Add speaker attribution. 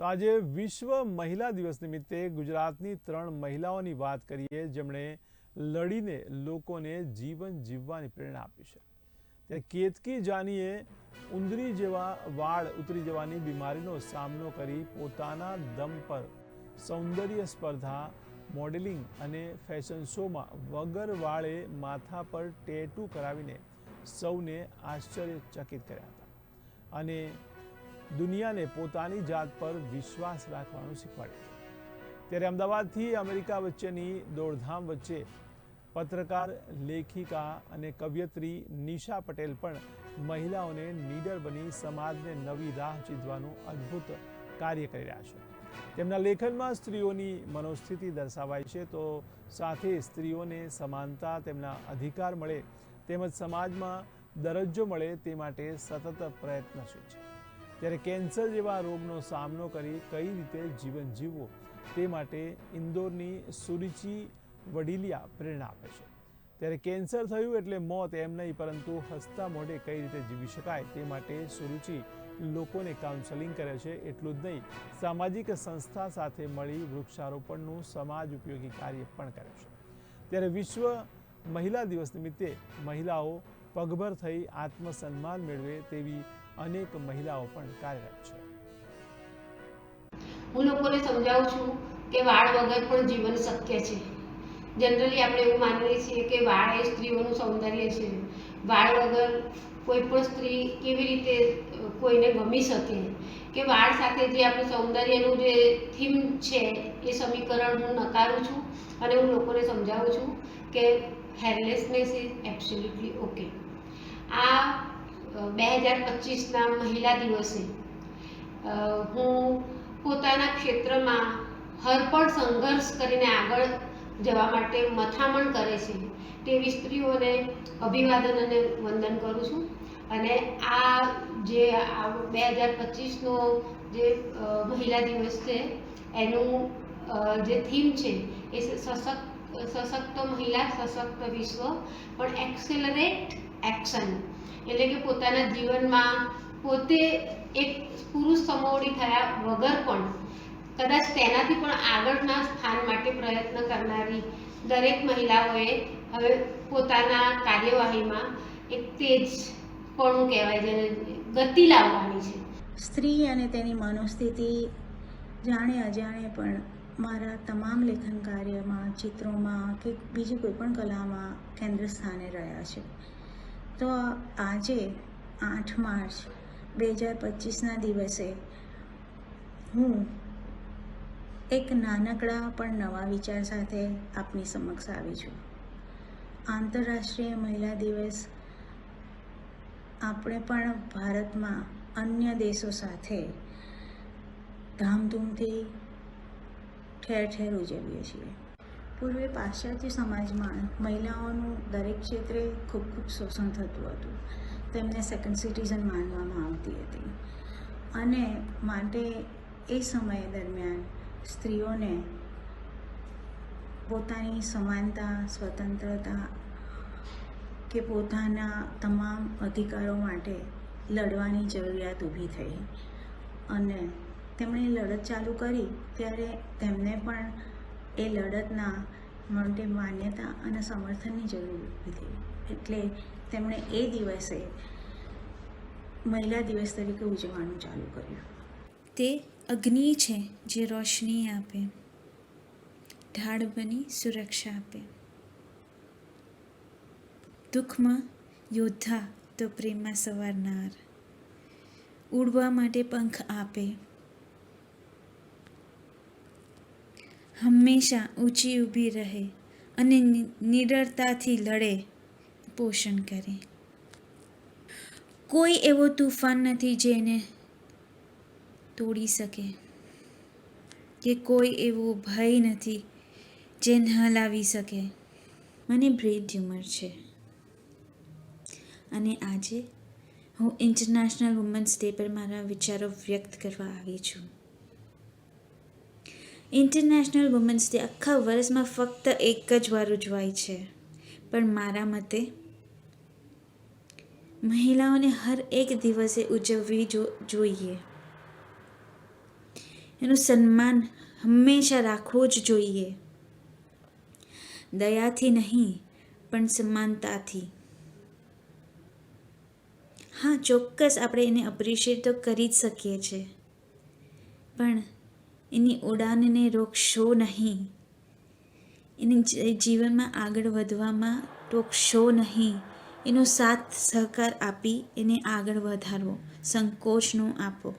Speaker 1: તો આજે વિશ્વ મહિલા દિવસ નિમિત્તે ગુજરાતની 3 મહિલાઓની વાત કરીએ જેમણે લડીને લોકોને જીવન જીવવાની પ્રેરણા આપી છે। ત્યારે કેતકી જાનીએ ઉંદરી જેવા વાળ ઉતરી જવાની બીમારીનો સામનો કરી પોતાના દમ પર સૌંદર્ય સ્પર્ધા, મોડેલિંગ અને ફેશન શોમાં વગર વાળે માથા પર ટેટુ કરાવીને સૌને આશ્ચર્યચકિત કર્યા હતા અને દુનિયાને પોતાની જાત પર વિશ્વાસ રાખવાનું શીખવાડ્યું। ત્યારે અમદાવાદથી અમેરિકા વચ્ચેની દોડધામ વચ્ચે પત્રકાર, લેખિકા અને કવયત્રી નિશા પટેલ પણ મહિલાઓને નીડર બની સમાજને નવી રાહ ચીંધવાનું અદ્ભુત કાર્ય કરી રહ્યા છે। તેમના લેખનમાં સ્ત્રીઓની મનોસ્થિતિ દર્શાવાય છે તો સાથે સ્ત્રીઓને સમાનતા, તેમના અધિકાર મળે તેમજ સમાજમાં દરજ્જો મળે તે માટે સતત પ્રયત્નશીલ છે। ત્યારે કેન્સર જેવા રોગનો સામનો કરી કઈ રીતે જીવન જીવવું તે માટે ઇન્દોરની સુરુચિ વડીલિયા પ્રેરણા આપે છે। ત્યારે કેન્સર થયું એટલે મોત એમ નહીં, પરંતુ હસતા મોઢે કઈ રીતે જીવી શકાય તે માટે સુરુચિ લોકોને કાઉન્સેલિંગ કરે છે। એટલું જ નહીં, સામાજિક સંસ્થા સાથે મળી વૃક્ષારોપણનું સમાજ ઉપયોગી કાર્ય પણ કરે છે। ત્યારે વિશ્વ મહિલા દિવસ નિમિત્તે મહિલાઓ પગભર થઈ આત્મસન્માન મેળવે તેવી અનેક મહિલાઓ પણ કાર્યરત છે।
Speaker 2: હું લોકોને સમજાવું છું કે વાળ વગર પણ જીવન શક્ય છે। જનરલી આપણે એવું માનીએ છીએ કે વાળ એ સ્ત્રીઓનું સૌંદર્ય છે। વાળ વગર કોઈ પણ સ્ત્રી કેવી રીતે કોઈને ગમી શકે, કે વાળ સાથે જે આપણું સૌંદર્યનું જે થીમ છે એ સમીકરણ હું નકારું છું અને હું લોકોને સમજાવું છું કે હેરલેસનેસ ઇઝ એબ્સોલ્યુટલી ઓકે। આ 2025ના મહિલા દિવસે હું પોતાના ક્ષેત્રમાં હરપળ સંઘર્ષ કરીને આગળ જવા માટે મથામણ કરે છે તેવી સ્ત્રીઓને અભિવાદન અને વંદન કરું છું। અને આ જે 2025નો જે મહિલા દિવસ છે એનું જે થીમ છે એ સશક્ત મહિલા, સશક્ત વિશ્વ, પણ એક્સેલરેટ એક્શન, એટલે કે પોતાના જીવનમાં પોતે એક પુરુષ સમોવડી થયા વગર પણ કદાચ તેનાથી પણ આગળના સ્થાન માટે પ્રયત્ન કરનારી દરેક મહિલાઓએ હવે પોતાના કાર્યવાહીમાં એક તેજપણું કહેવાય જેને ગતિ લાવવાની છે।
Speaker 3: સ્ત્રી અને તેની મનોસ્થિતિ જાણે અજાણે પણ મારા તમામ લેખન કાર્યમાં, ચિત્રોમાં કે બીજી કોઈ પણ કલામાં કેન્દ્ર સ્થાને રહ્યા છે। તો આજે 8 માર્ચ 2025ના દિવસે હું એક નાનકડા પણ નવા વિચાર સાથે આપની સમક્ષ આવી છું। આંતરરાષ્ટ્રીય મહિલા દિવસ આપણે પણ ભારતમાં અન્ય દેશો સાથે ધામધૂમથી ઠેર ઠેર ઉજવીએ છીએ। પૂર્વે પાશ્ચાત્ય સમાજમાં મહિલાઓનું દરેક ક્ષેત્રે ખૂબ શોષણ થતું હતું। તેમને સેકન્ડ સિટીઝન માનવામાં આવતી હતી અને માટે એ સમય દરમિયાન સ્ત્રીઓને પોતાની સમાનતા, સ્વતંત્રતા કે પોતાના તમામ અધિકારો માટે લડવાની જરૂરિયાત ઊભી થઈ અને તેમણે લડત ચાલુ કરી ત્યારે તેમને પણ એ લડતના માટે માન્યતા અને સમર્થનની જરૂર ઊભી થઈ। એટલે તેમણે એ દિવસે મહિલા દિવસ તરીકે ઉજવવાનું ચાલુ કર્યું।
Speaker 4: તે અગ્નિ છે જે રોશની આપે, ઢાળ બની સુરક્ષા આપે, દુઃખમાં યોદ્ધા તો પ્રેમમાં સવારનાર, ઉડવા માટે પંખ આપે, હંમેશા ઊંચી ઊભી રહે અને નિડરતાથી લડે, પોષણ કરે। કોઈ એવો તૂફાન નથી જેને તોડી શકે, કે કોઈ એવો ભય નથી જે હલાવી શકે। મને બ્રેઇન ટ્યુમર છે અને આજે હું ઇન્ટરનેશનલ વુમન્સ ડે પર મારા વિચારો વ્યક્ત કરવા આવી છું। ઇન્ટરનેશનલ વુમન્સ ડે આખા વર્ષમાં ફક્ત એક જ વાર ઉજવાય છે, પણ મારા મતે મહિલાઓને હર એક દિવસે ઉજવવી જોઈએ। એનું સન્માન હંમેશા રાખવું જ જોઈએ. દયાથી નહીં, પણ સમાનતાથી. હા, ચોક્કસ આપણે એને અપ્રિશિએટ તો કરી જ શકીએ છીએ, પણ એની ઉડાનને રોકશો નહીં. એને જીવનમાં આગળ વધવામાં રોકશો નહીં. એનો સાથ સહકાર આપી એને આગળ વધારવો, સંકોચ ન આપો.